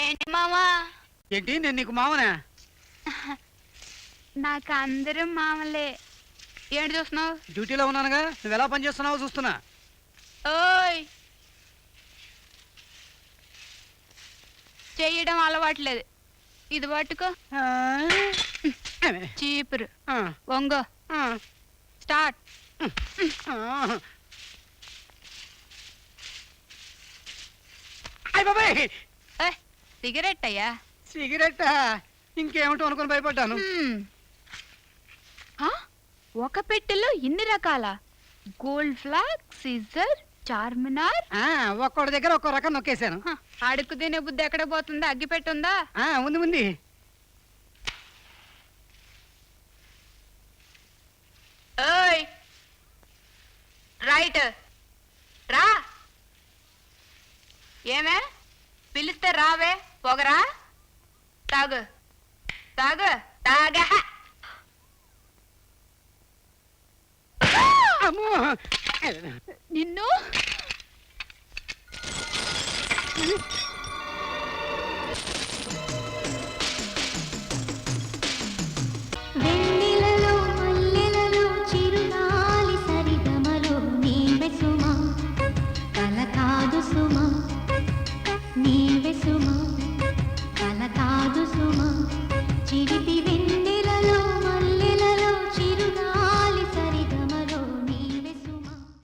ఏంటి మామా? ఏంటి నేను నీకు మామనా? నాకు అందరూ మామలే. ఏంటి చూస్తున్నావు? డ్యూటీలో ఉన్నానుగా, నువ్వు ఎలా పని చేస్తున్నావో చూస్తున్నా. ఓయ్, చేయడం అలవాట్లేదు. ఇది పట్టుకో. చీపురు వంగో. స్టార్ట్. సిగరెట్ అయ్యా? సిగరెట్ ఇంకేమిటో అనుకుని భయపడ్డాను. ఒక పెట్టెలో ఇన్ని రకాల గోల్డ్ ఫ్లాగ్, సిజర్, చార్మినార్. ఒక్కడి దగ్గర ఒక్కో రకం నొక్కేశాను. అడుగు తినే బుద్ధి ఎక్కడ పోతుందా? అగ్గి పెట్టుందా? ఉంది ఉంది. ఓయ్ రైట్ రా. ఏమే పిలిస్తే రావే, పొగరా. తాగు తాగు తాగా. నిన్ను